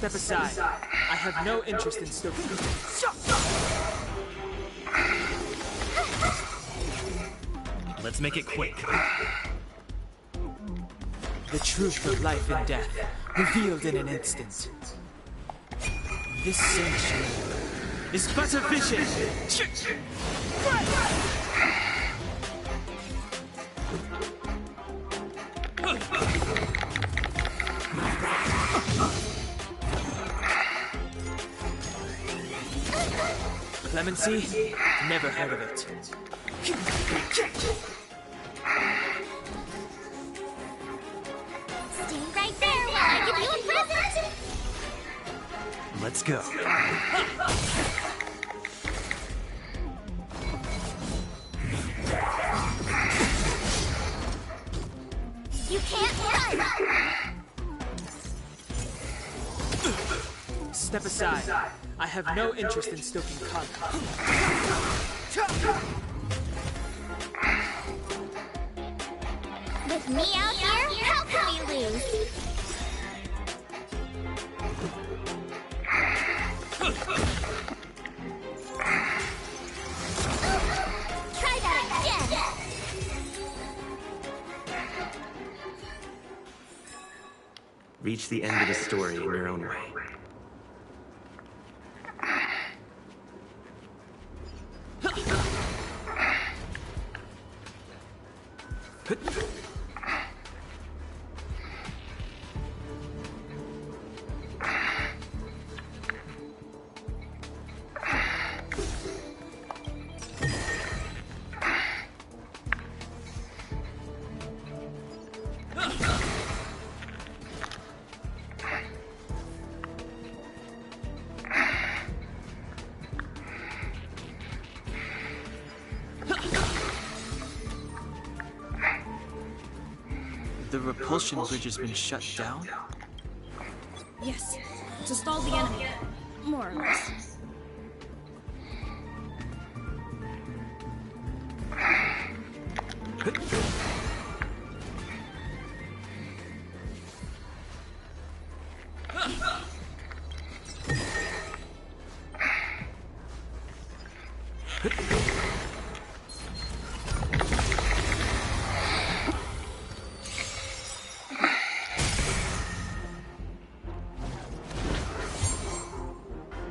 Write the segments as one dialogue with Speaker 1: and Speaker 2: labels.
Speaker 1: Step aside. I have no interest in stoking.
Speaker 2: Let's make it quick.
Speaker 1: The truth of life and death, revealed in an instant. This sanctuary is but a vision. Clemency? Never heard of it.
Speaker 3: Stay right there while I give you a present!
Speaker 2: Let's go.
Speaker 3: You can't run!
Speaker 1: Step aside. I have no interest in stoking conflict.
Speaker 3: With me out here, how can we lose? Try that again!
Speaker 2: Reach the end of the story in your own way.
Speaker 1: The repulsion bridge has been shut down?
Speaker 4: Yes, to stall the enemy, more or less.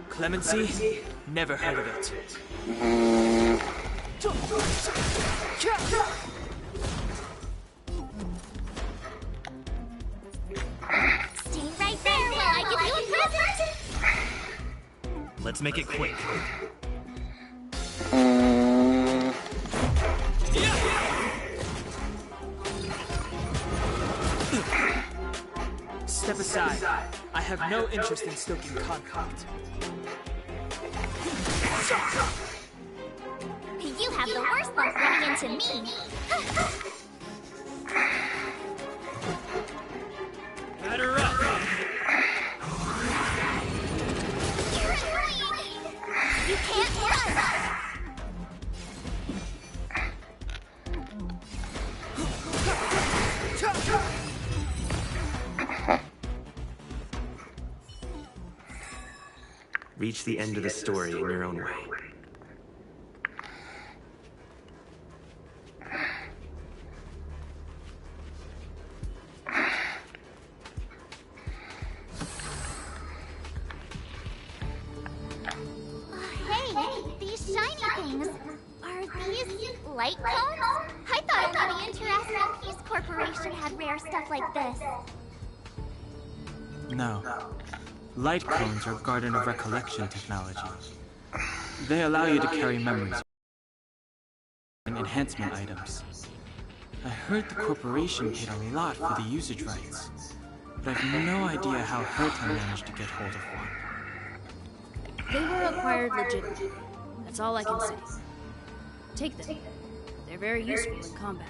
Speaker 1: Clemency? Never heard of it.
Speaker 3: Stay right there while I give you a present!
Speaker 2: Let's make it quick.
Speaker 1: Step aside. I have no interest in stoking conflict.
Speaker 3: You have the worst luck running into me.
Speaker 2: Batter up!
Speaker 3: You're annoying! You can't run!
Speaker 2: Reach the end of the story in your own way.
Speaker 3: Hey, these shiny things. Are these light cones? I thought only the Interesting Peace Corporation had rare stuff like this.
Speaker 1: No. Light cones are Garden of Recollection technology. They allow you to carry memories and enhancement items. I heard the corporation paid a lot for the usage rights, but I've no idea how Herta managed to get hold of one.
Speaker 4: They were acquired legitimately. That's all I can say. Take them. They're very useful in combat.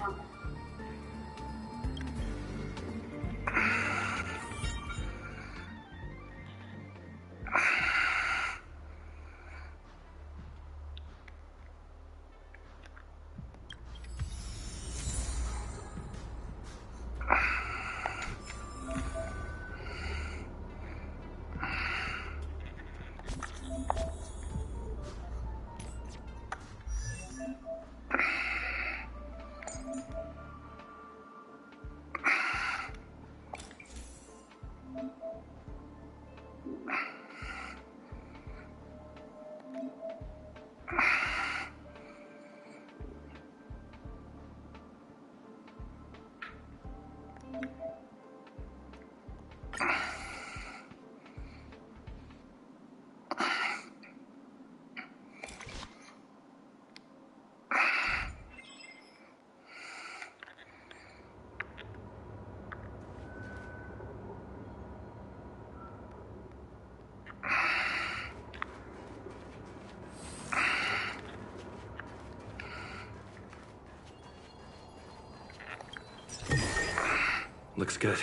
Speaker 2: Looks good.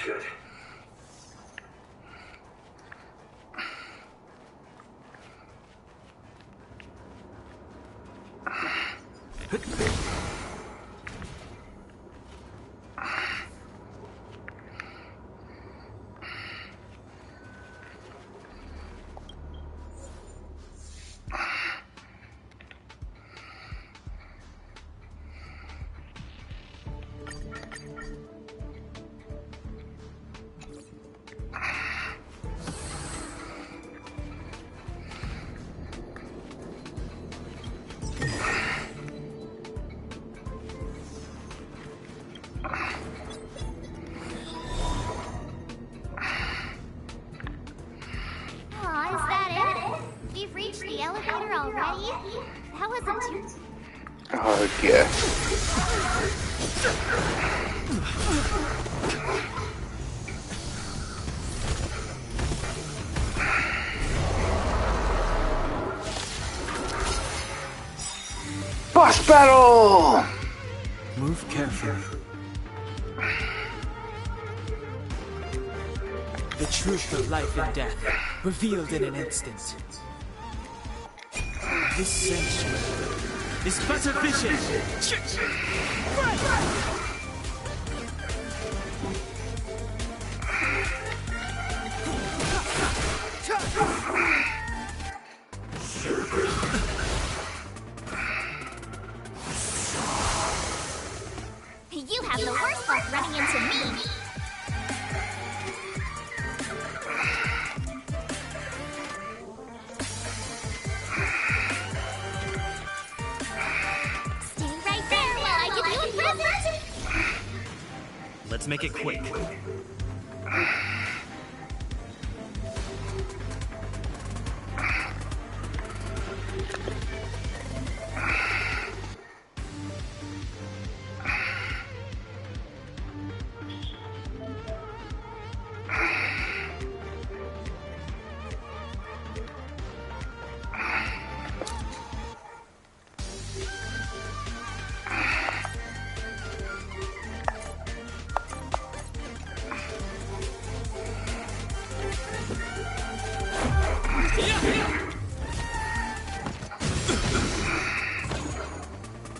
Speaker 3: Aw, is that it? We've reached the elevator already? That wasn't too...
Speaker 5: Oh, yeah. Boss battle!
Speaker 1: Move carefully. The truth of life and death, revealed in an instant. This sanctuary is but a vision.
Speaker 3: You have the worst luck running into me. Stay right there while I give you a present.
Speaker 2: Let's make it quick.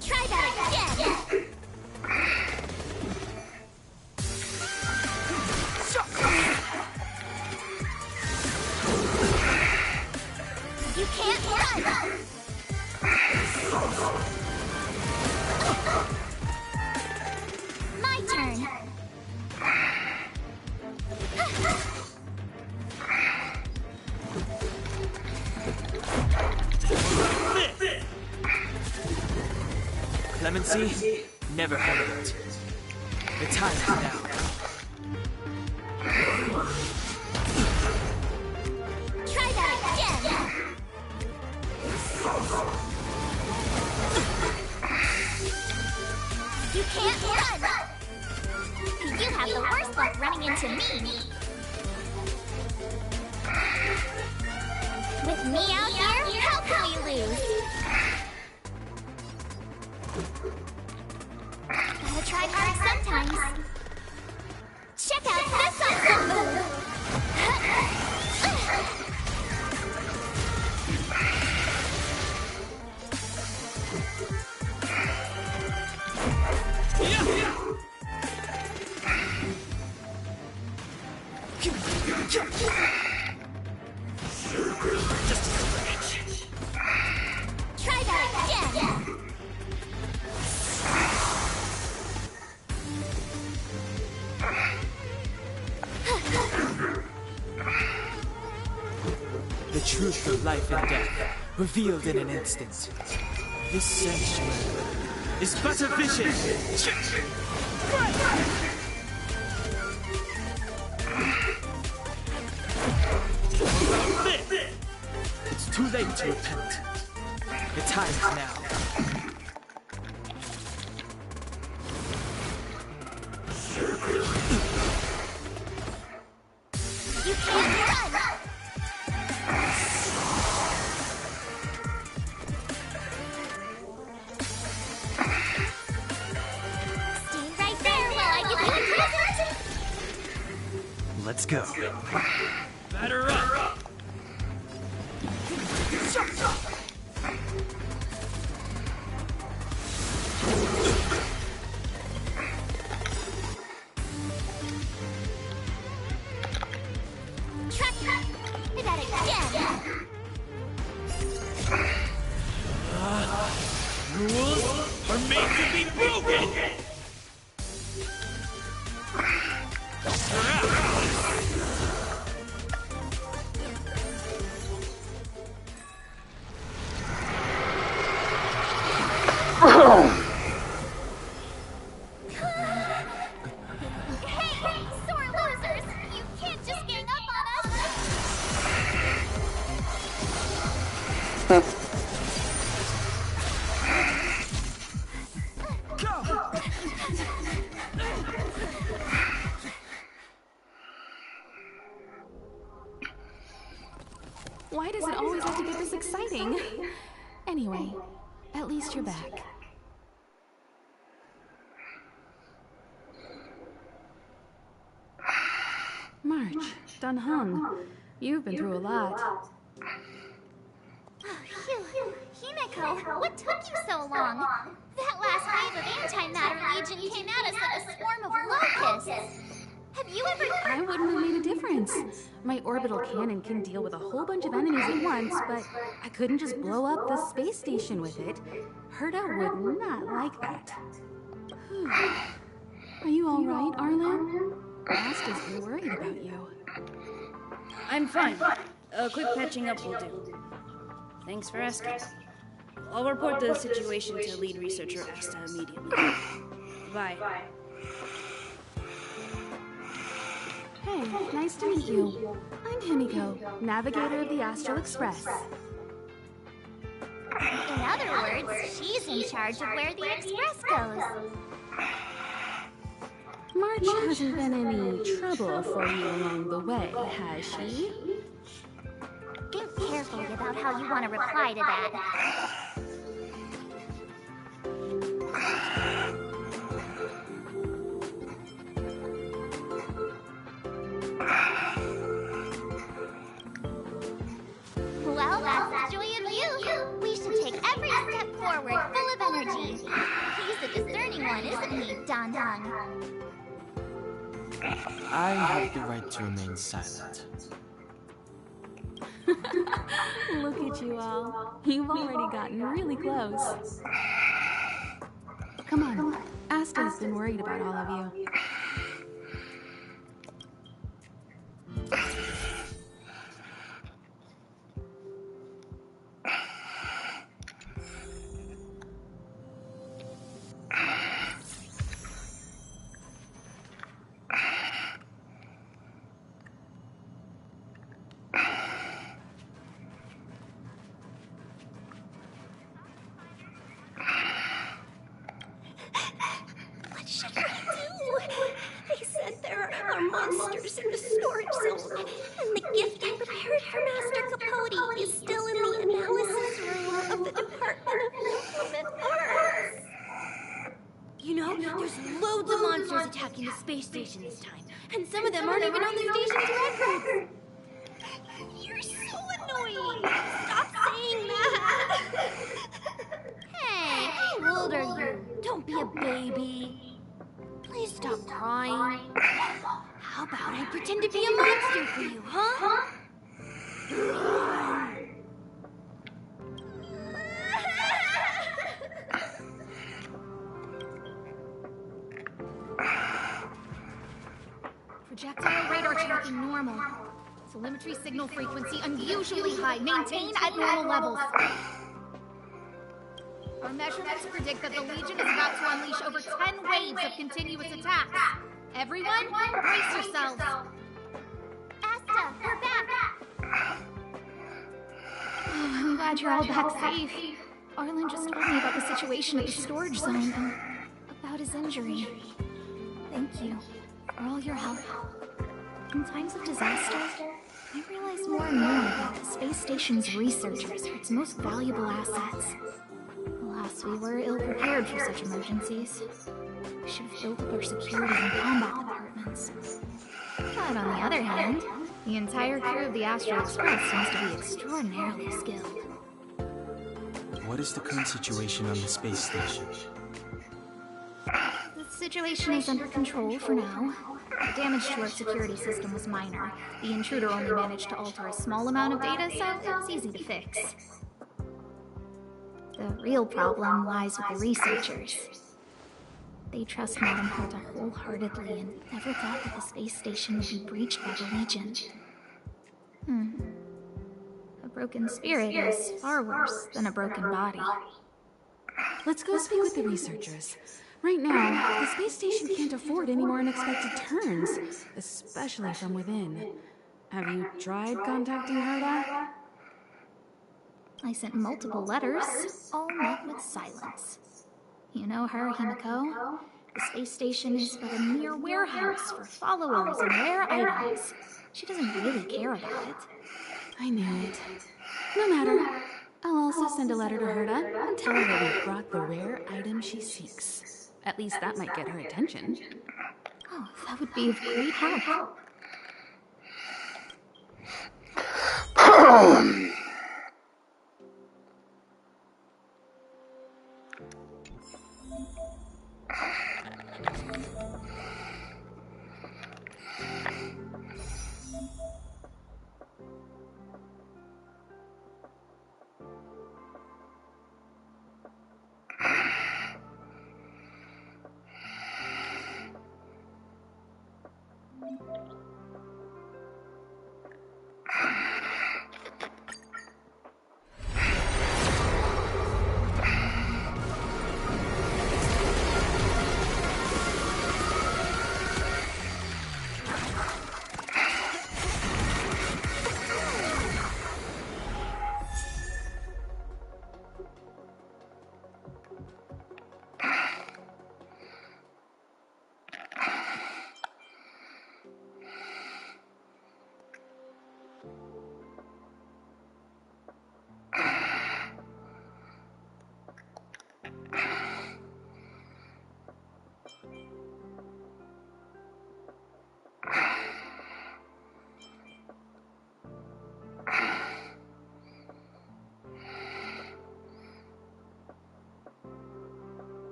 Speaker 3: Try that again. You can't run. My turn.
Speaker 1: Clemency, never hesitate. The time is now.
Speaker 3: Try that again. You can't run. You have the worst luck running into me. With me out here, how can we lose? Gotta try hard sometimes. Check out this awesome move! Try that again!
Speaker 1: The truth of life and death, revealed in an instant. This sanctuary is but a vision. late to repent. The time is now.
Speaker 3: You can't run! Stay right there while I give you a present!
Speaker 2: Let's go.
Speaker 1: Batter up!
Speaker 3: Try that again!
Speaker 1: Rules are made to be broken!
Speaker 3: Hey, sore losers! You can't just gang up on us!
Speaker 6: Why does it always have to get this exciting? Anyway, at least you're back. March, Dunhung, you've been through a lot.
Speaker 3: Phew. Himeko, what took you so long? That last wave of Antimatter Legion came at us like a swarm of locusts. Have you ever...
Speaker 6: I wouldn't have made a difference. My orbital cannon can deal with a whole bunch of enemies at once, but I couldn't just blow up the space station with it. Herta would not like that. Whew. Are you all right, Arlan? Asta's been worried about you.
Speaker 4: I'm fine. A quick patching up will do. Thanks for asking. I'll report the situation to lead researcher Asta immediately. Bye.
Speaker 6: Hey, nice to meet you. I'm Himiko, navigator of the Astral Express.
Speaker 3: In other words, she's in charge of where the Express goes.
Speaker 6: March hasn't been any trouble for you along the way, has she?
Speaker 3: Think carefully about how you want to reply to that. Well, that's the joy of youth. We should take every step forward full of energy. He's a discerning one, isn't he, Danhang?
Speaker 1: I have the right to remain silent.
Speaker 6: Look at you all. You've already gotten really close. Come on. Asta's been worried about all of you.
Speaker 3: What should we do? They said there are monsters in the storage zone, and the gift I prepared for Master Capote is still in the analysis room of the Department of Implement Arts.
Speaker 7: You know, there's loads of monsters attacking the space station this time, and some of them aren't even on the station's records.
Speaker 3: You're so annoying. Stop saying that.
Speaker 7: Hey, how old are you? Don't be a baby. Please stop crying. How about I pretend to be a monster for you, huh?
Speaker 8: Projectile radar tracking normal. Telemetry signal frequency unusually high, maintained at normal levels. Our measurements predict that the Legion is about to unleash over 10 waves of continuous attacks. Everyone, brace yourselves.
Speaker 3: Asta, we're back.
Speaker 8: glad you're all back safe. Arlen just told me about the situation at the storage zone and about his injury. Thank you for all your help. In times of disaster, I realize more and more that the space station's researchers are its most valuable assets. Alas, we were ill-prepared for such emergencies. We should have built up our security and combat departments. But on the other hand, the entire crew of the Astral Express seems to be extraordinarily skilled.
Speaker 1: What is the current situation on the space station?
Speaker 8: The situation is under control for now. The damage to our security system was minor. The intruder only managed to alter a small amount of data, so it's easy to fix. The real problem lies with the researchers. They trust Madame Herta wholeheartedly and never thought that the space station would be breached by the Legion. A broken spirit is far worse than a broken body.
Speaker 6: Let's go speak with the researchers. Right now, the space station can't afford any more unexpected turns, especially from within. Have you tried contacting Herta?
Speaker 8: I sent multiple letters, all met with silence. You know her, Himiko? The space station is but a mere warehouse for followers and rare items. She doesn't really care about it.
Speaker 6: I knew it. No matter. I'll also send a letter to Herta and tell her that we brought the rare item she seeks. At least that might get her attention.
Speaker 8: Oh, that would be of great help.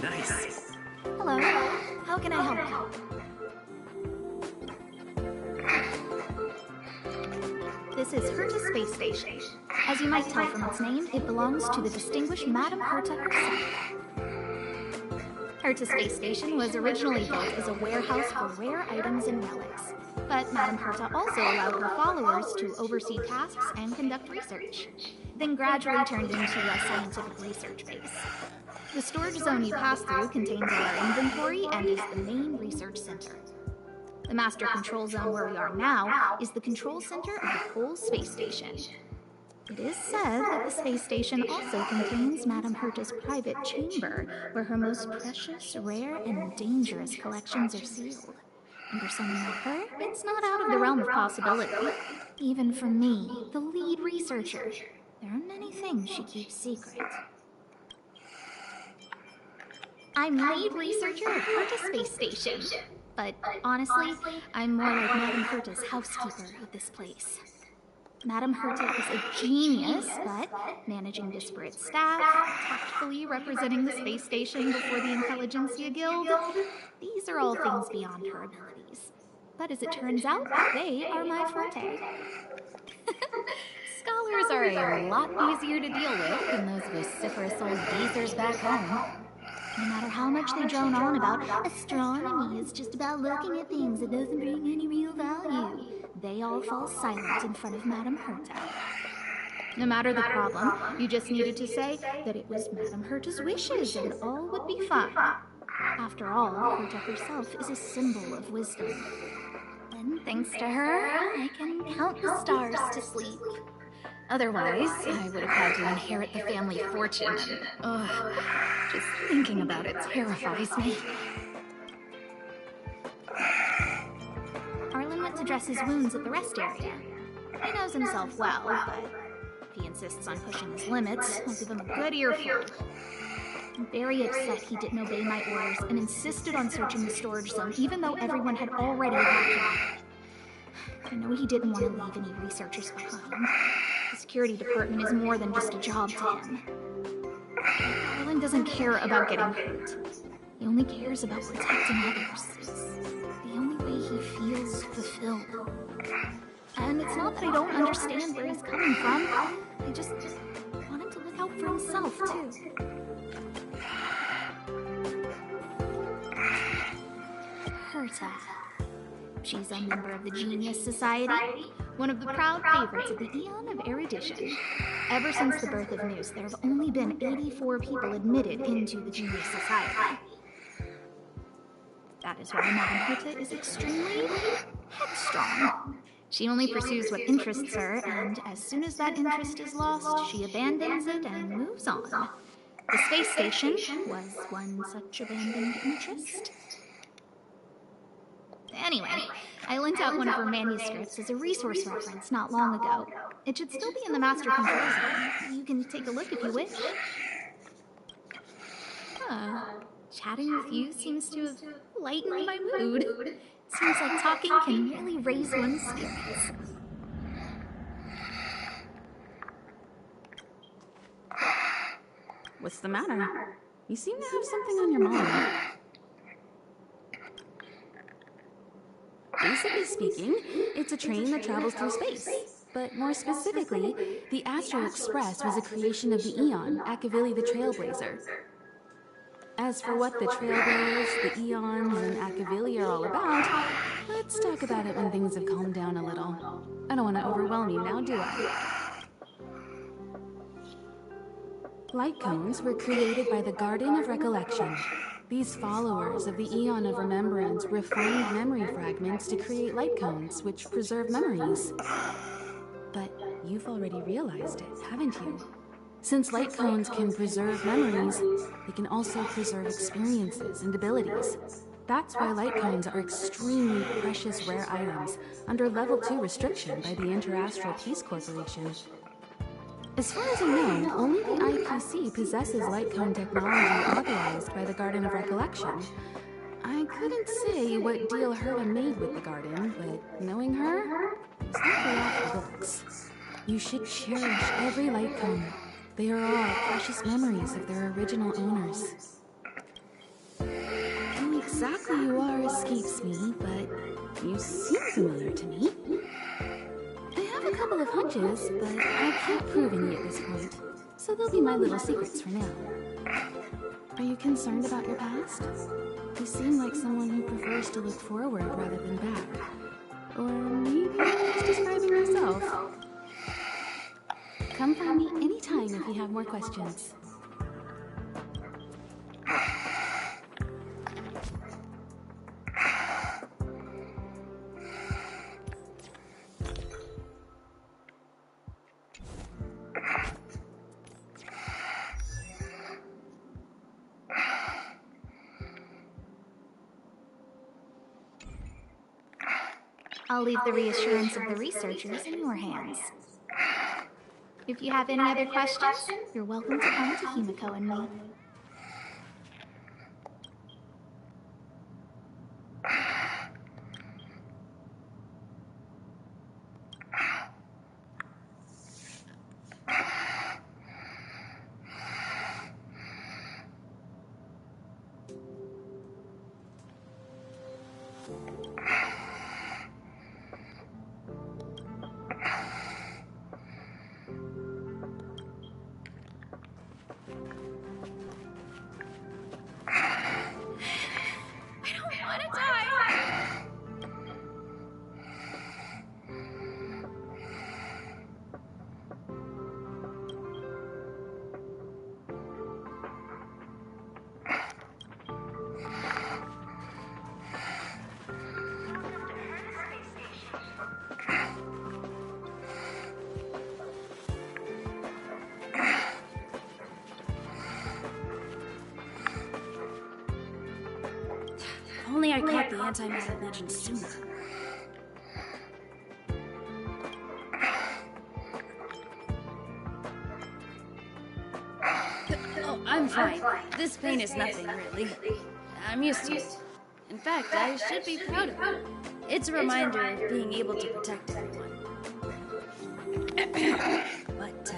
Speaker 2: Nice.
Speaker 8: Hello, how can I help you? This is Herta Space Station. As you might tell from its name, it belongs to the distinguished Madame Herta herself. Herta Space Station was originally built as a warehouse for rare items and relics. But Madame Herta also allowed her followers to oversee tasks and conduct research, then gradually turned into a scientific research base. The storage zone you pass through contains our inventory and is the main research center. The master control zone where we are now is the control center of the whole space station. It is said that the space station also contains Madame Herta's private chamber, where her most precious, rare, and dangerous collections are sealed. And for someone like her, it's not out of the realm of possibility. Even for me, the lead researcher, there are many things she keeps secret. I'm lead researcher at Herta Space Station. But honestly, I'm more like Madame Herta's housekeeper of this place. Madame Herta is a genius, but managing disparate staff, tactfully representing the space station before the Intelligentsia Guild, these are all things beyond her abilities. But as it turns out, they are my forte. Scholars are a lot easier to deal with than those vociferous old geezers back home. No matter how much they drone on about astronomy is just about looking at things that doesn't bring any real value, they all fall silent in front of Madame Herta. No matter the problem, you just needed to say that it was Madame Herta's wishes and all would be fine. After all, Herta herself is a symbol of wisdom. And thanks to her, I can count the stars to sleep. Otherwise, I would have had to inherit the family fortune and, just thinking about it terrifies me. Arlen went to dress his wounds at the rest area. He knows himself well, but if he insists on pushing his limits, I'll give him a good earful. I'm very upset he didn't obey my orders and insisted on searching the storage zone, even though everyone had already evacuated. I know he didn't want to leave any researchers behind. The security department is more than just a job to him. Arlen doesn't care about getting hurt. He only cares about protecting others. It's the only way he feels fulfilled. And it's not that I don't understand where he's coming from. I just want him to look out for himself, too. Herta. She's a member of the Genius Society, one of the proud favorites of the Eon of Erudition. Ever since the birth of Nous, there have only been 84 people admitted into the Genius Society. That is why Madame Herta is extremely headstrong. She only pursues what interests her, and as soon as that interest is lost, she abandons it and moves on. The space station was one such abandoned interest. Anyway, I lent out one of her manuscripts as a resource reference not long ago. It should still be in the master control zone. You can take a look if you wish. Chatting with you seems to have lightened my mood. Seems like talking can really raise one's spirits.
Speaker 6: What's the matter? You seem to have something on your mind. Basically speaking, it's a train that travels through space. But more specifically, the Astral Express was a creation of the Eon, Akavili the Trailblazer. As for what the Trailblazers, the Eons, and Akavili are all about, let's talk about it when things have calmed down a little. I don't want to overwhelm you now, do I? Light cones were created by the Garden of Recollection. These followers of the Eon of Remembrance refined memory fragments to create light cones, which preserve memories. But you've already realized it, haven't you? Since light cones can preserve memories, they can also preserve experiences and abilities. That's why light cones are extremely precious rare items under Level 2 restriction by the Interastral Peace Corporation. As far as I know, only the IPC possesses light cone technology authorized by the Garden of Recollection. I couldn't say what deal Herta made with the Garden, but knowing her, it's likely off the books. You should cherish every light cone. They are all precious memories of their original owners. Who exactly you are escapes me, but you seem familiar to me. I have a couple of hunches, but I can't prove any at this point, so they'll be my little secrets for now. Are you concerned about your past? You seem like someone who prefers to look forward rather than back. Or maybe you're just describing yourself. Come find me anytime if you have more questions.
Speaker 8: I'll leave the reassurance of the researchers in your hands. If you have any other questions, you're welcome to come to Himiko and me.
Speaker 4: If only I caught the antimatter legion sooner. Oh, I'm fine. This pain is nothing, really. I'm used to it. In fact, I should be proud of it. It's a reminder of being able to protect everyone. But,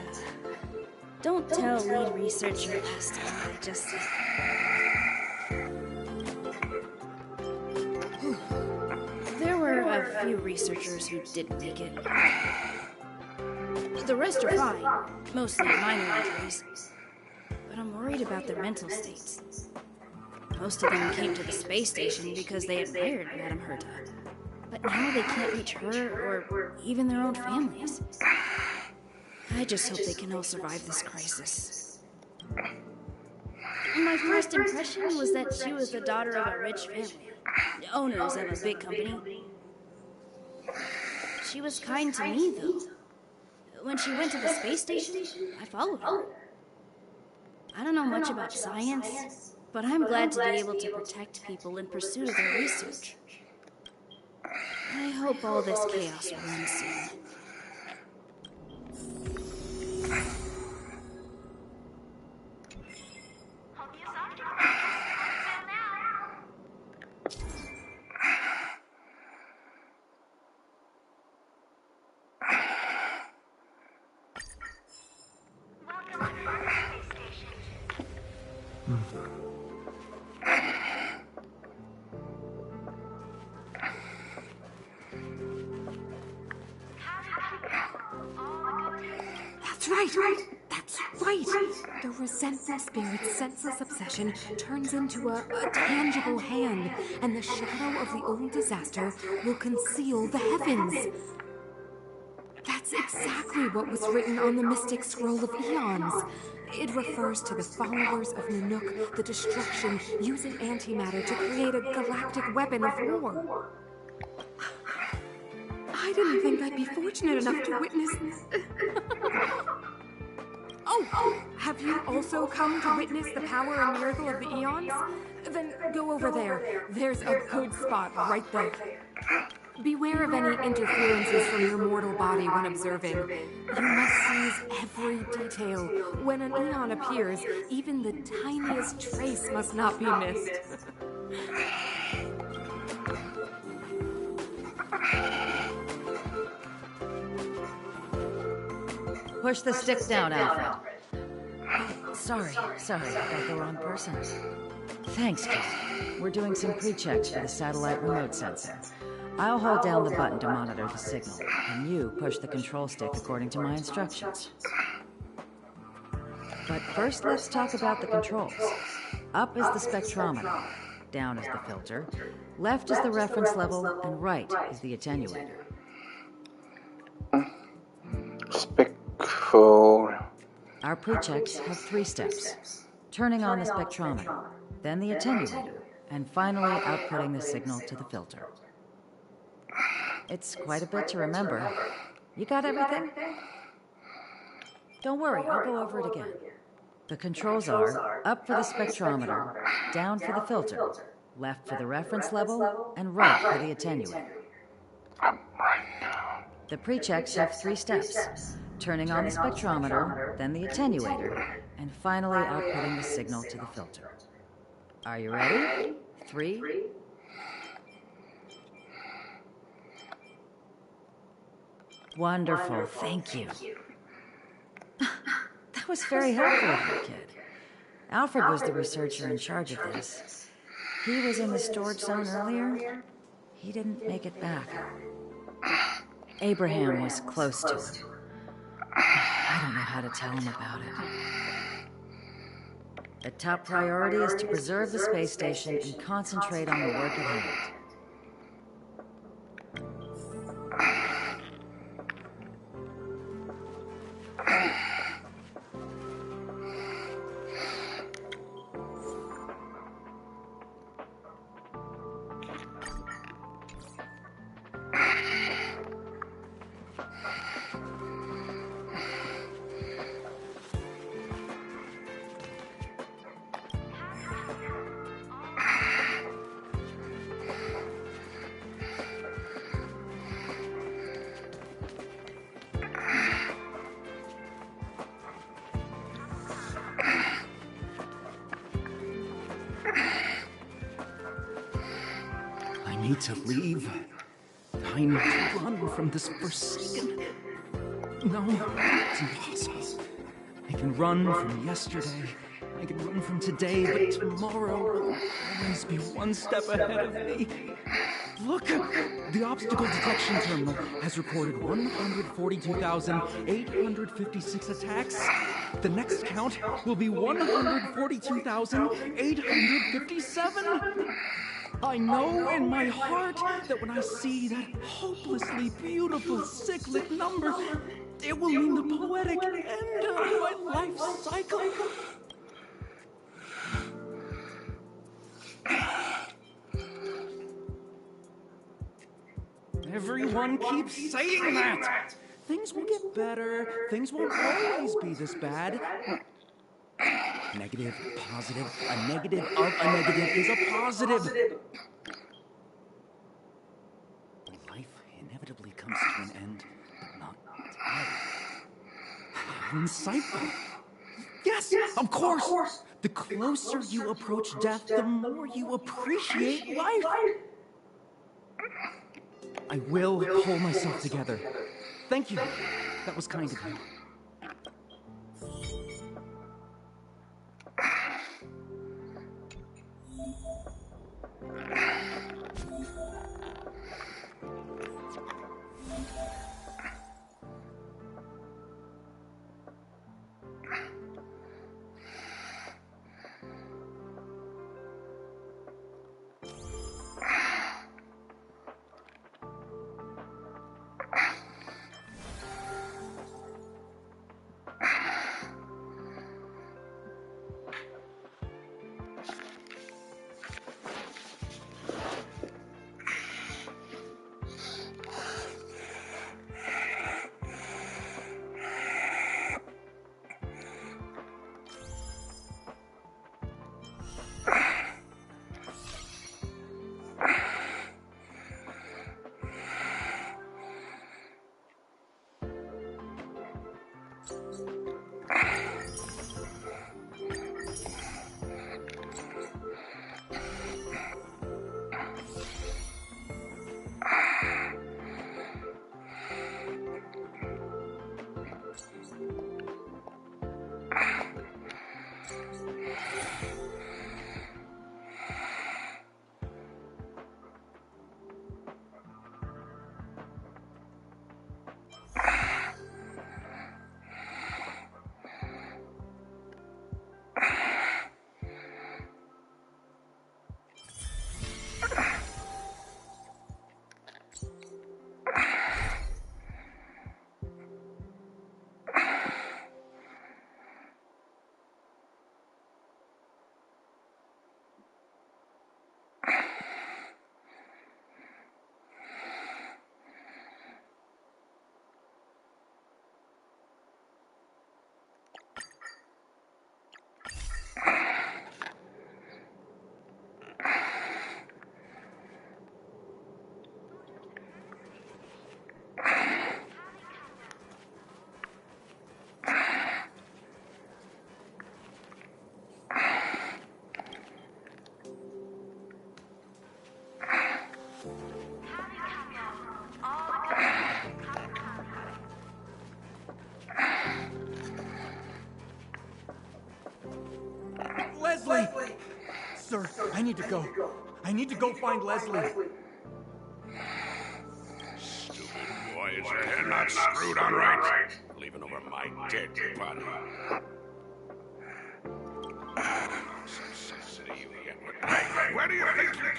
Speaker 4: don't tell lead researcher Asta what I just said. There were a few researchers who didn't make it. The rest are fine, mostly minor injuries. But I'm worried about their mental states. Most of them came to the space station because they admired Madame Herta. But now they can't reach her or even their own families. I just hope they can all survive this crisis. My first impression was that she was the daughter of a rich family, owners of a big company. She was kind to me, though. When she went to the space station, I followed her. I don't know much about science, but I'm glad to be able to protect people in pursuit of their research. I hope all this chaos will end soon.
Speaker 6: That's right. The resentful spirit's senseless obsession turns into a tangible hand, and the shadow of the old disaster will conceal the heavens. That's exactly what was written on the Mystic Scroll of Eons. It refers to the followers of Nanook, the destruction, using antimatter to create a galactic weapon of war. I didn't think I'd be fortunate enough to witness this. Oh, have you also come to witness the power and miracle of the Eons? Then go over there. There's a good spot right there. Beware of any interferences from your mortal body when observing. You must seize every detail. When an Eon appears, even the tiniest trace must not be missed.
Speaker 9: Push the stick down, Alfred. Sorry, I got the wrong person. Thanks, kid. We're doing some pre-checks for the satellite remote sensor. I'll hold down the button to monitor the signal, and you push the control stick according to my instructions. But first, let's talk about the controls. Up is the spectrometer, down is the filter, left is the reference level, and right is the attenuator. Our pre-checks have 3 steps. Turning on the spectrometer, then the attenuator, and finally outputting the signal to the filter. It's quite a bit to remember. You got everything? Don't worry, I'll go over it again. The controls are up for the spectrometer, down for the filter, left for the reference level, and right for the attenuator. The pre-checks have 3 steps. Turning on the spectrometer, then the attenuator, and finally outputting the signal to the filter. Are you ready? 3. Wonderful, thank you. That was very helpful of you, kid. Alfred was the researcher in charge of this. He was in the storage zone earlier. He didn't make it back. Abraham was close to him. I don't know how to tell him about it. The top priority is to preserve the space station and concentrate on the work at hand.
Speaker 10: I need to leave. I need to run from this forsaken... No, it's impossible. I can run from yesterday. I can run from today, but tomorrow will always be one step ahead of me. Look! The obstacle detection terminal has recorded 142,856 attacks. The next count will be 142,857. I know in my heart that when I see that hopelessly beautiful cyclic number, it will mean the poetic end of my life cycle. Everyone keeps saying that! Things will get better. Things won't always be this bad. Negative, positive, a negative of a negative is a positive. Life inevitably comes to an end, but not today. How insightful. Yes, of course! The closer you approach death, the more you appreciate life. I will pull myself together. Thank you. That was kind of you. Leslie! Sir, I need to go. I need to go find Leslie.
Speaker 11: Stupid boy, is your head not screwed on right? Leaving over my dead body. Some sense to you yet. Hey, where do you think you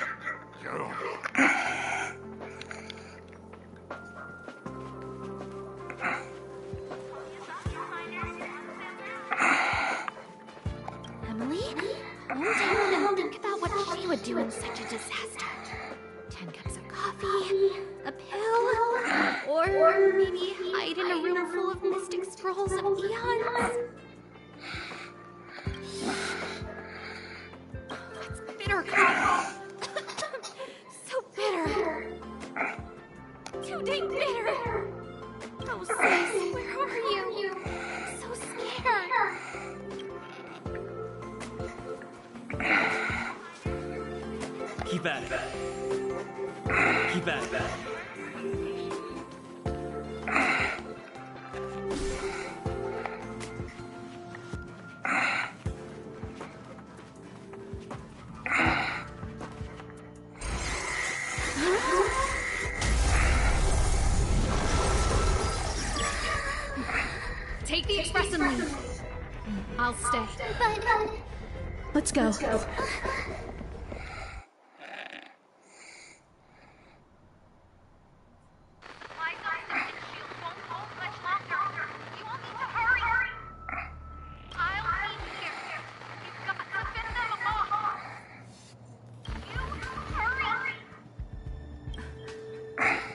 Speaker 11: go?
Speaker 7: Emily, calm down and think about what she would do in such a disaster. 10 cups of coffee, a pill, or maybe hide in a room full of mystic scrolls of eons. That's bitter coffee. So bitter. Too dang bitter. Oh, sis, where are you? I'm so scared.
Speaker 1: Keep at it. Keep at it.
Speaker 6: Take the express and leave. I'll stay.
Speaker 7: But...
Speaker 6: Let's go.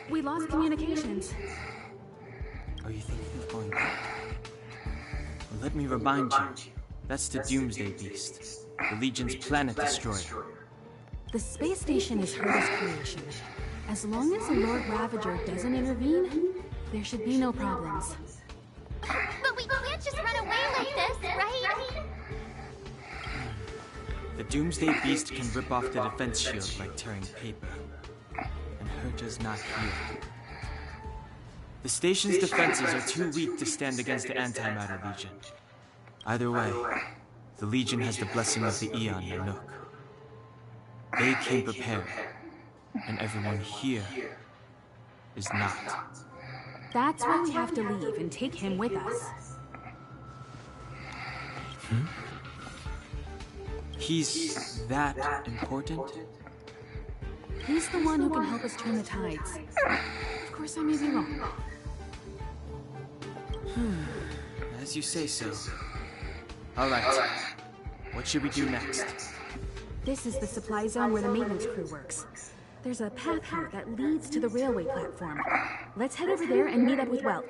Speaker 6: We lost communications.
Speaker 1: Are you thinking of going back? Well, let me remind you. That's the Doomsday Beast, the Legion's planet destroyer.
Speaker 6: The space station is Herta's creation. As long as the Lord Ravager doesn't intervene, there should be no problems.
Speaker 7: But we can't just run away like this, right?
Speaker 1: The Doomsday Beast can rip off the defense shield like tearing paper. And Herta's not here. The station's defenses are too weak to stand against the Antimatter Legion. Either way, the Legion has the blessing of the Aeon Nanook. They came prepared, and everyone here is not.
Speaker 6: That's why we have to leave and take him with us.
Speaker 1: He's that important?
Speaker 6: He's the one who can help us turn the tides. Of course, I may be wrong.
Speaker 1: As you say so. All right. What should we do next?
Speaker 6: This is the supply zone where the maintenance crew works. There's a path here that leads to the railway platform. Let's head over there and meet up with Welt.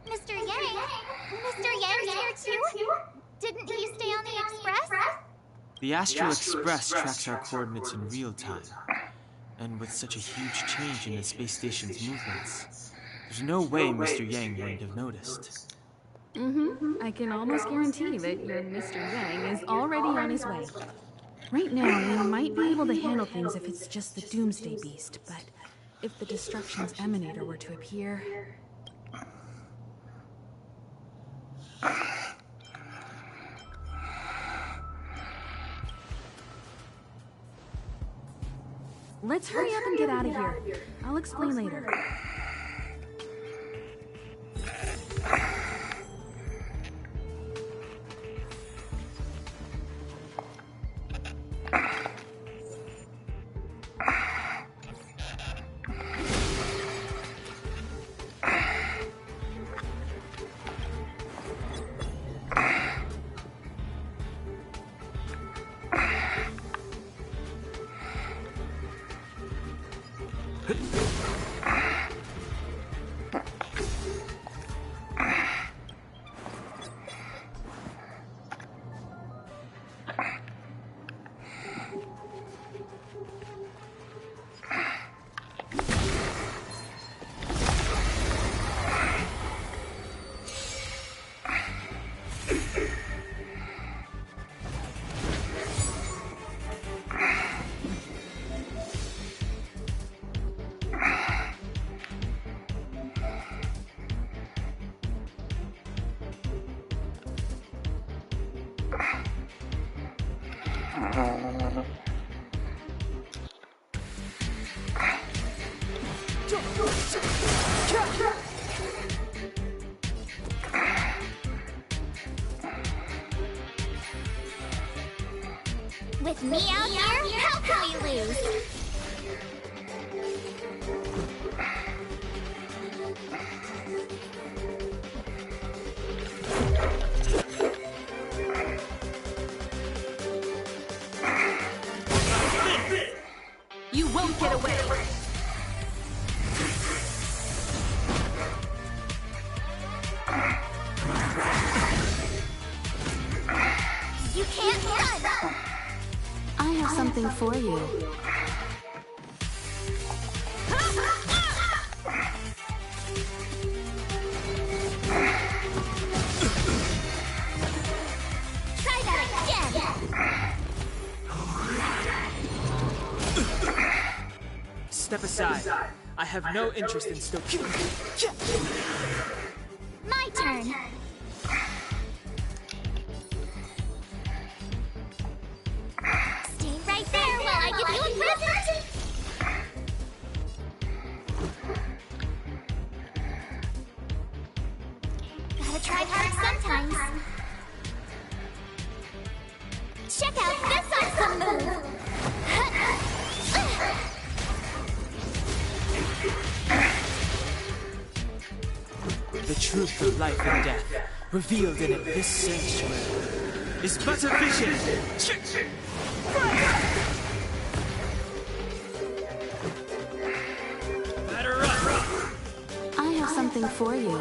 Speaker 7: Mr. Yang? Mr. Yang's here too? Didn't he stay on the Express?
Speaker 1: The Astral Express tracks our coordinates in real time. And with such a huge change in the space station's movements, there's no way Mr. Yang wouldn't have noticed.
Speaker 6: I can almost guarantee that your Mr. Yang is already on his way. Right now, we might be able to handle things if it's just the Doomsday Beast, but if the Destruction's Emanator were to appear... Let's hurry up and get out of here. I'll explain later.
Speaker 7: With me out here, how can we lose?
Speaker 6: You won't get away!
Speaker 7: You can't run!
Speaker 6: I have something for you.
Speaker 7: Try that again!
Speaker 1: Step aside. I have no interest in stoking.
Speaker 7: My turn. Stay right there while I give you a present. Gotta try hard sometimes. Check out this awesome move.
Speaker 1: The truth of life and death, revealed in this sanctuary, is but a vision. Batter up!
Speaker 6: I have something for you.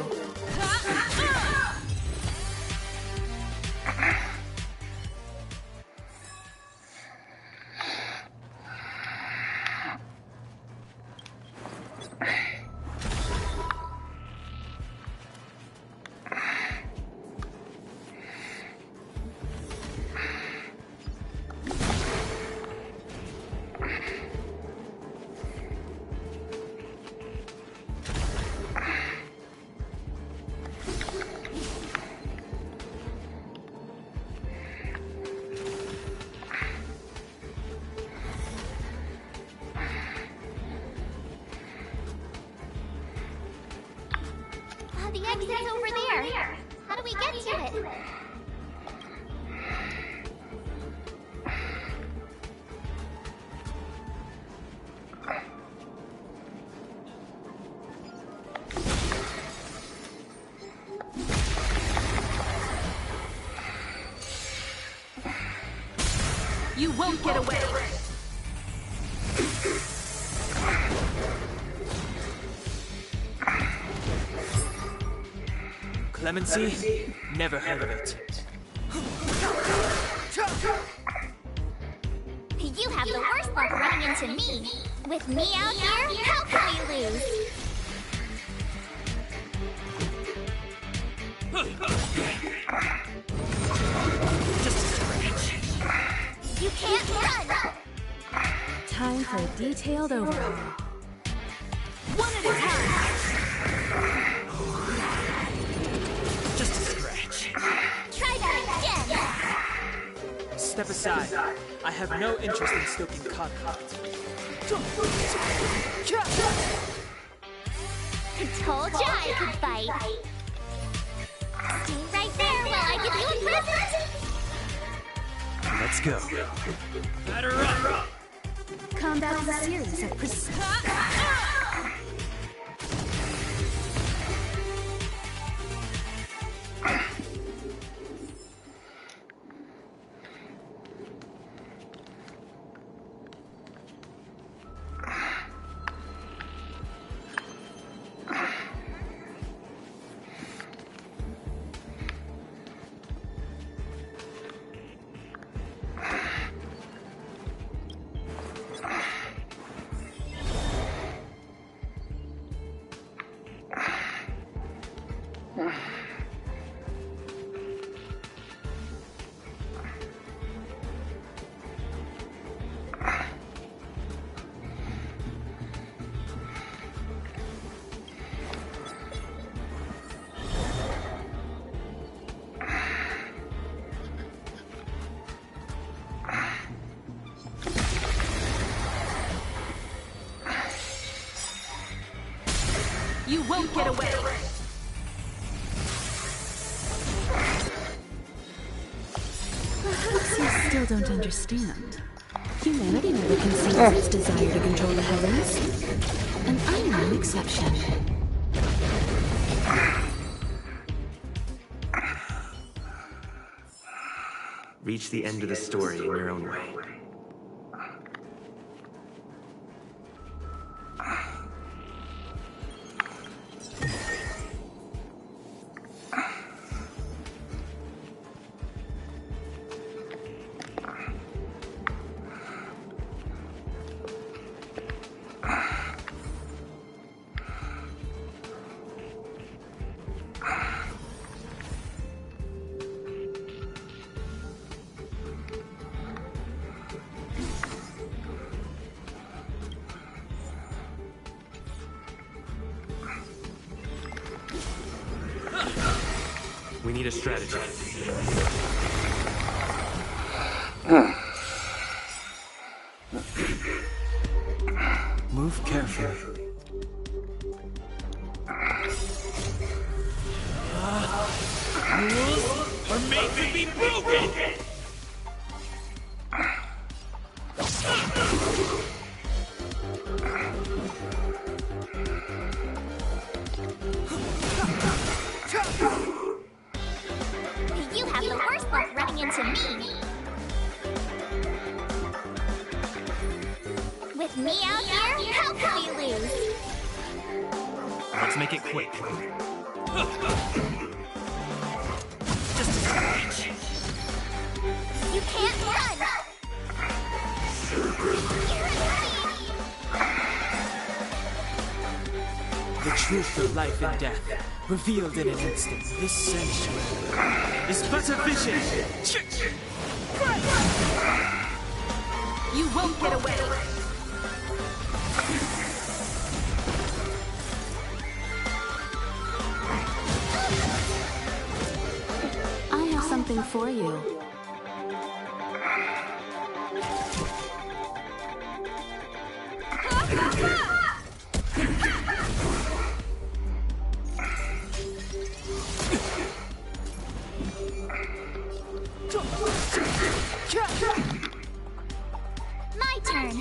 Speaker 7: The exit's over there. How do we get to it?
Speaker 6: You won't get away.
Speaker 1: Clemency? Never heard of it.
Speaker 7: You have the worst luck running into me. With me out here, how can we lose?
Speaker 1: Just a scratch.
Speaker 7: You can't run!
Speaker 6: Time for a detailed overhaul.
Speaker 7: One at a time!
Speaker 1: Just a scratch.
Speaker 7: Try that again!
Speaker 1: Step aside. I have no interest in stoking conflict.
Speaker 7: Told ya I could fight. Stay right there while I give you a present.
Speaker 2: Let's go.
Speaker 1: Batter up!
Speaker 6: Combat is a series of You won't get away! Perhaps you still don't understand. Humanity never conceals its desire to control the heavens. And I'm no exception.
Speaker 2: Reach the end of the story in your own way. We need a strategy.
Speaker 1: Move carefully.
Speaker 11: Rules are made to be broken!
Speaker 7: You have the worst luck running into me. With me out here, how can we lose?
Speaker 2: Let's make it quick.
Speaker 7: You can't run!
Speaker 1: The truth of life and death, revealed in an instant. This sanctuary is but a vision.
Speaker 6: You won't get away! I have something for you.
Speaker 7: My turn.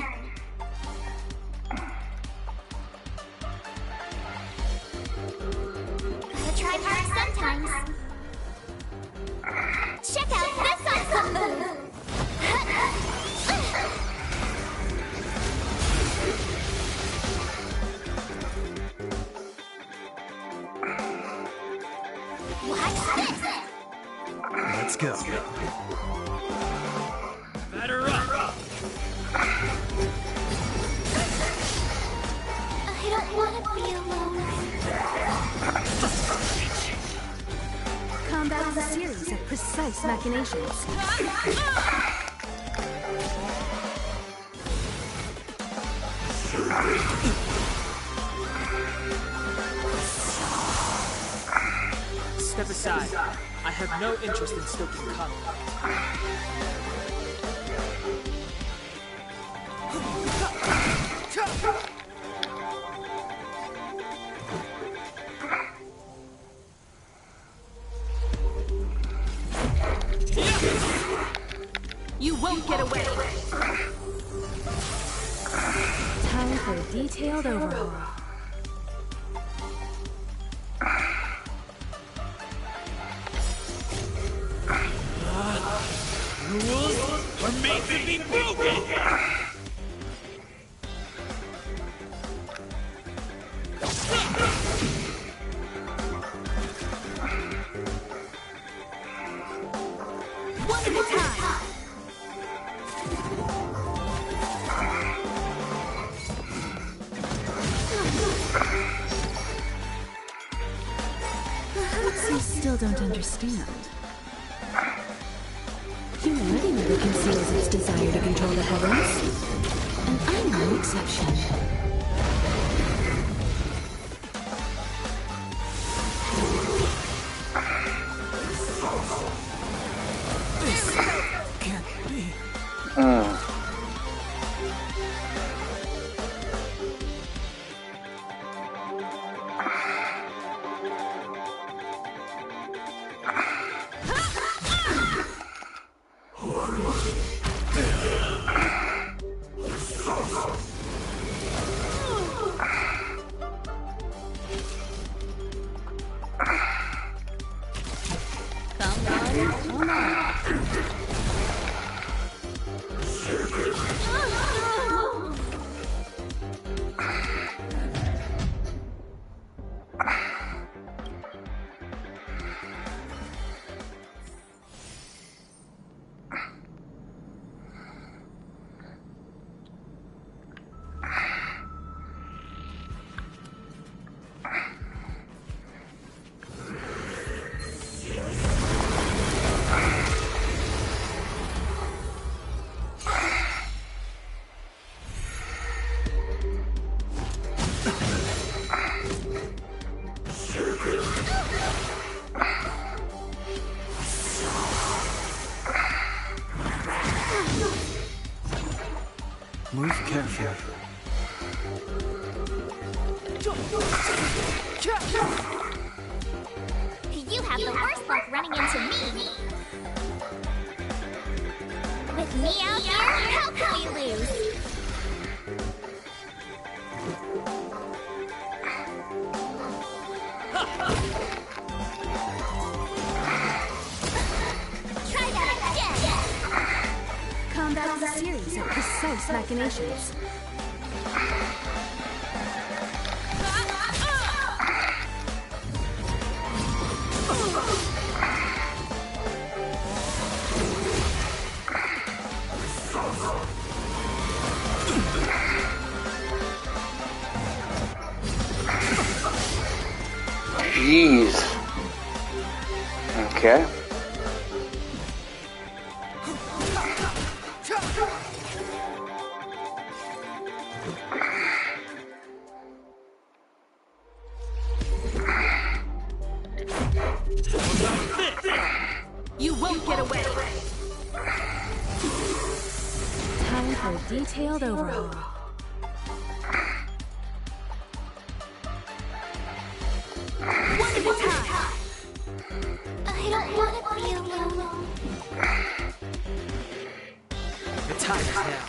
Speaker 7: Gotta try hard sometimes. Check out this awesome move! Watch this!
Speaker 2: Let's go.
Speaker 11: Batter up!
Speaker 7: I don't want to be alone.
Speaker 6: Combat is a series of precise machinations.
Speaker 1: Step aside. I have no interest in stoking conflict.
Speaker 6: You won't get away! Time for a detailed overhaul.
Speaker 11: Rules are made to be broken!
Speaker 6: One at a time! Perhaps you still don't understand. Humanity never conceals its desire to control the heavens. And I'm no exception.
Speaker 1: Can't be. Move carefully.
Speaker 7: You have the worst luck running into me. With me out here, how can we lose? Try that again.
Speaker 6: Combat is a series of precise machinations.
Speaker 5: Jeez. Okay.
Speaker 6: You won't get away. Time for a detailed overhaul. One at a time.
Speaker 7: I don't want to be alone.
Speaker 1: The time is now.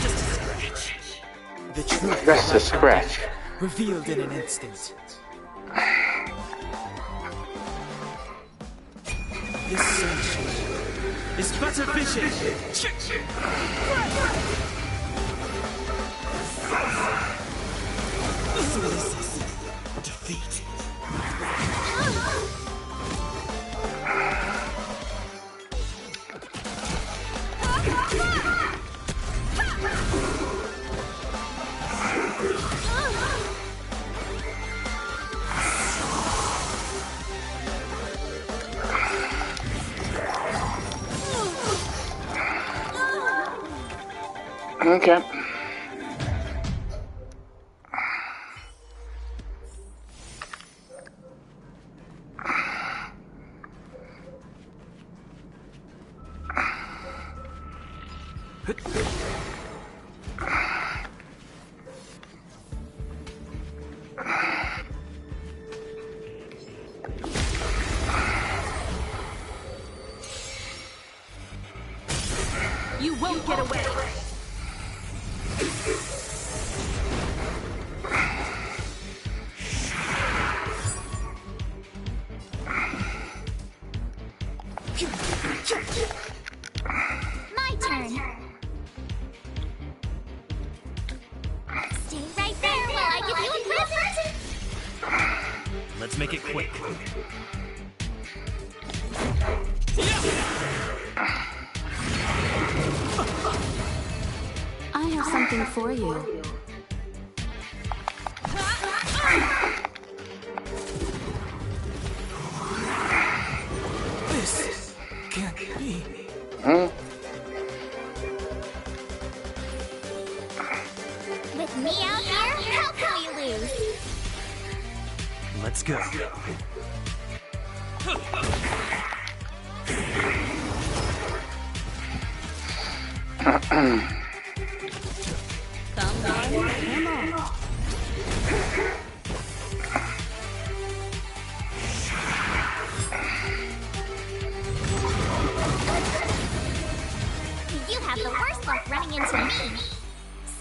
Speaker 1: Just a scratch. The truth
Speaker 5: Just a scratch.
Speaker 1: revealed in an instant. This search is but a vision. So this is defeat.
Speaker 5: Okay.
Speaker 6: You won't get away.
Speaker 7: My turn. Stay right there while I give you a present.
Speaker 2: Let's make it quick.
Speaker 6: I have something for you.
Speaker 1: This can't be.
Speaker 7: With me out here, how can we lose?
Speaker 2: Let's go.
Speaker 7: You have the worst luck running into me.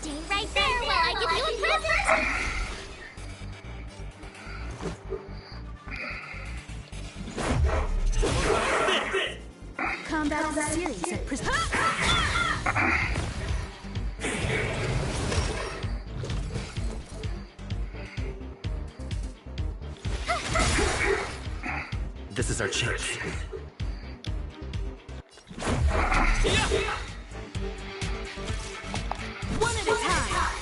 Speaker 7: Stay right there while I give you a present.
Speaker 6: Combat is a series of
Speaker 2: This is our chance.
Speaker 6: one at a time.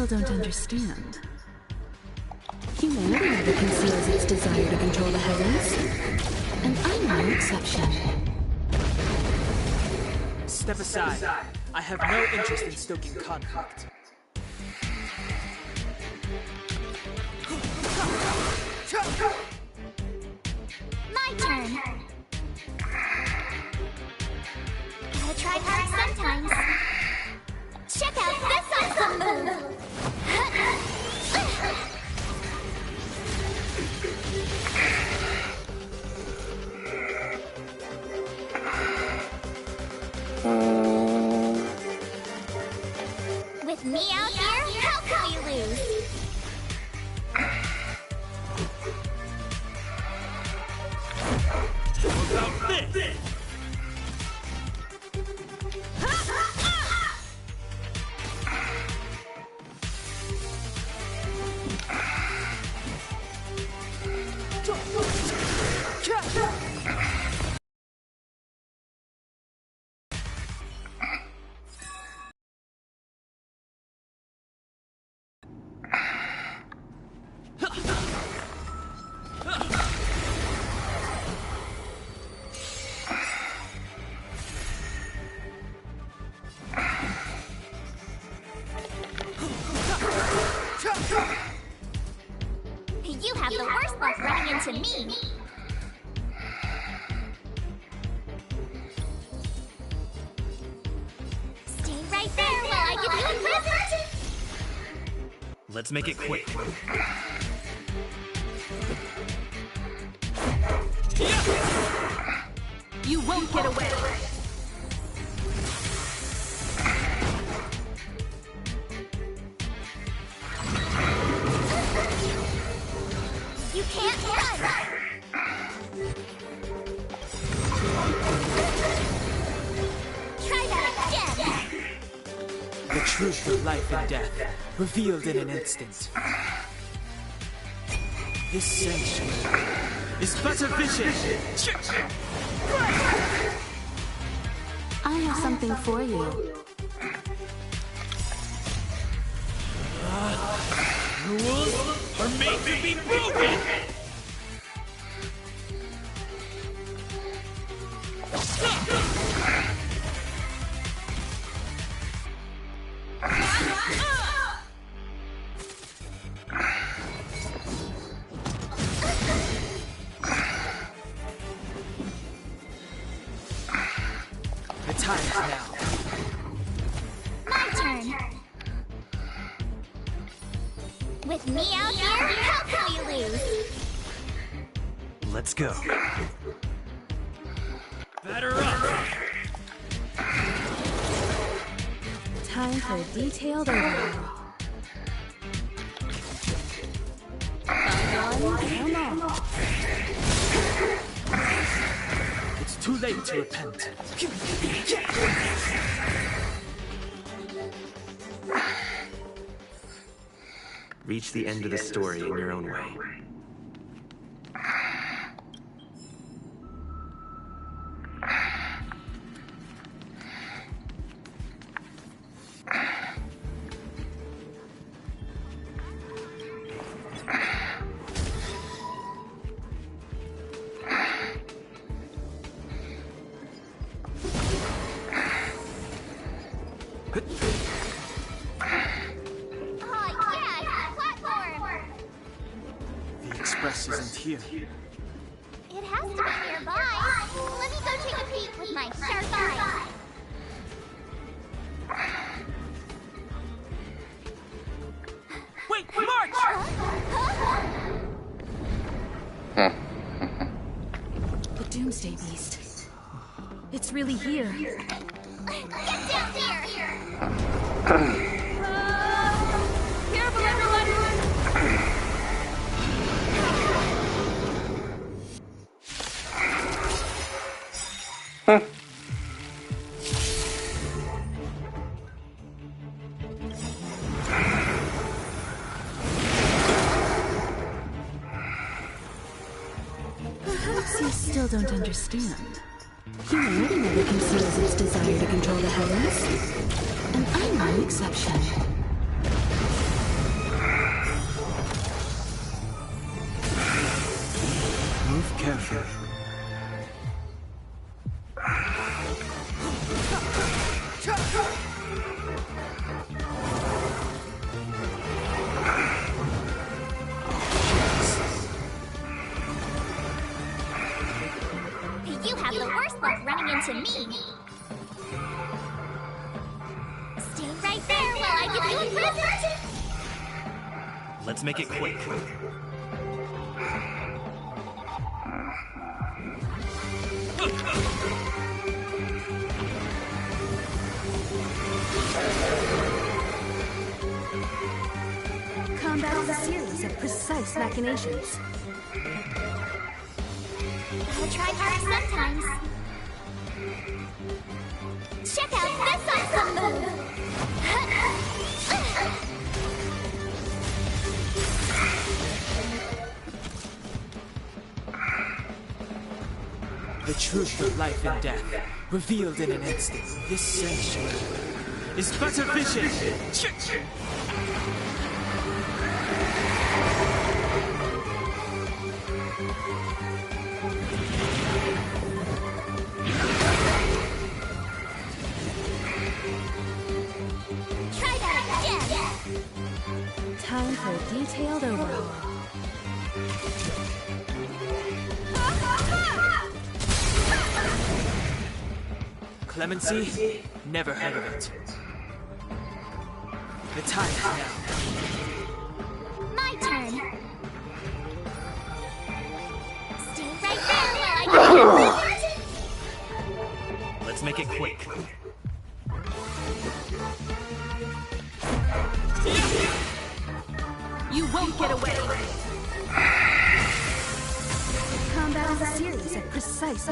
Speaker 6: still don't understand. Humanity never conceals its desire to control the heavens. And I'm no exception.
Speaker 1: Step aside. I have no interest in stoking conflict.
Speaker 7: My turn. Gotta try hard sometimes. Check out this awesome move! With me out here, how can we lose?
Speaker 1: About this!
Speaker 7: You have the worst luck running into me. Stay right there while I give you a present.
Speaker 2: Let's make it quick.
Speaker 6: You won't get away!
Speaker 7: You can't run! Try that again!
Speaker 1: The truth of life and death, revealed in an instant. This sanctuary is but a vision!
Speaker 6: I have something for you.
Speaker 1: Rules are made to be broken! The time is now.
Speaker 7: My turn. With me out here, how can we lose?
Speaker 2: Let's go.
Speaker 1: Batter up!
Speaker 6: Time for a detailed overhaul.
Speaker 1: It's too late to repent.
Speaker 2: Reach the end of the story in your own way.
Speaker 1: Express isn't here.
Speaker 7: It has to be nearby. Let me go take a peek with my sharp eye.
Speaker 1: Wait, March!
Speaker 6: The Doomsday Beast. It's really here.
Speaker 7: Get down here!
Speaker 6: Careful, everyone! Perhaps you still don't understand. Humanity never conceals its desire to control the heavens. And I'm no exception.
Speaker 1: carefully.
Speaker 7: You have the worst luck running into me. Stay right there while I give you a present.
Speaker 2: Let's make it quick.
Speaker 6: Combat is a series of precise machinations.
Speaker 7: Gotta try hard sometimes. Check out this awesome move!
Speaker 1: The truth of life and death, revealed in an instant. This sanctuary is but a vision.
Speaker 7: Try that again!
Speaker 6: Time for a detailed overhaul.
Speaker 1: Clemency? Never heard of it. The time is now.
Speaker 7: My turn. Stay right there while I give you a present.
Speaker 2: Let's make it quick.
Speaker 6: You won't get away! Combat is a series of precise...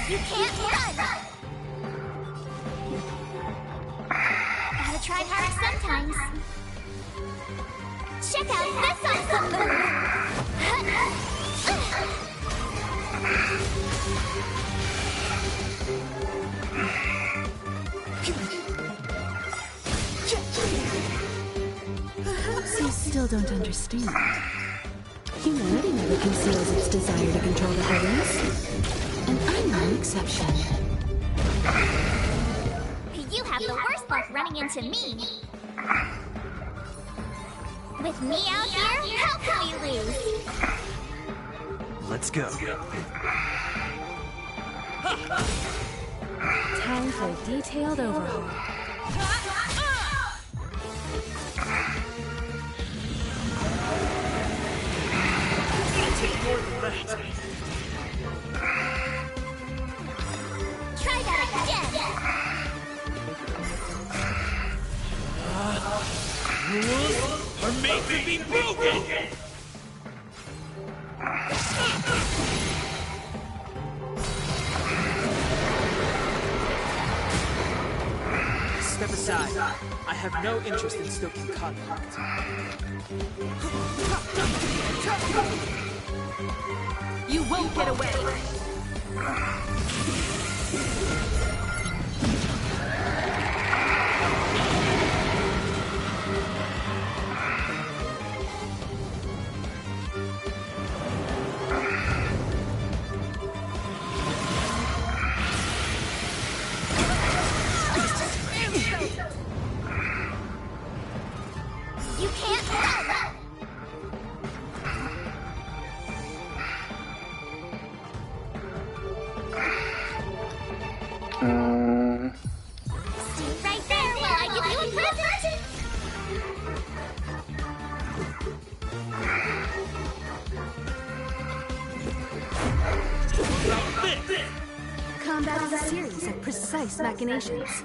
Speaker 7: You can't run! Gotta try hard sometimes. Check out this awesome move!
Speaker 6: Perhaps you still don't understand. Humanity never conceals its desire to control the heavens. And I'm no exception.
Speaker 7: You have the worst luck running into me. With me out here, how can we lose?
Speaker 2: Let's go.
Speaker 6: Time for a detailed overhaul.
Speaker 7: Try that again!
Speaker 11: Rules are made to be broken!
Speaker 1: Step aside. I have no interest in stoking conflict.
Speaker 6: You won't get away!
Speaker 7: You can't run! Stay right there while I give you a present!
Speaker 6: Combat is a series of precise machinations.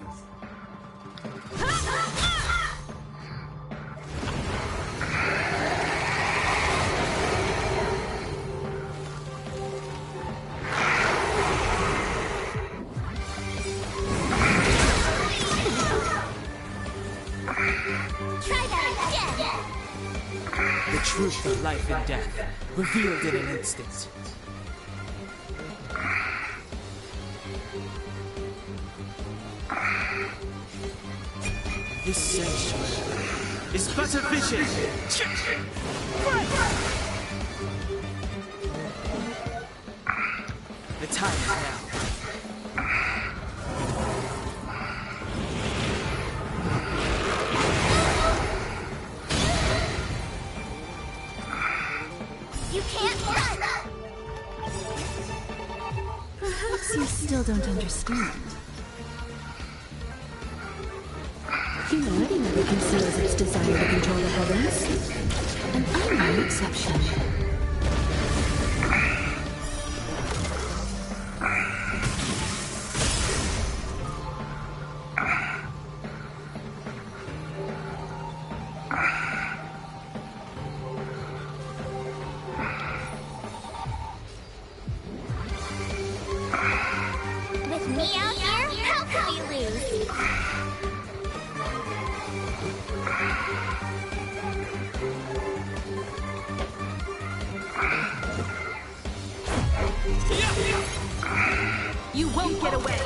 Speaker 7: Try that again!
Speaker 1: The truth of life and death, revealed in an instant. This sanctuary is but a vision. The time is now.
Speaker 3: You can't run!
Speaker 6: Perhaps you still don't understand. Humanity never conceals its desire to control the heavens, and I'm no exception.
Speaker 3: With me out here, how can we lose?
Speaker 4: You won't get away!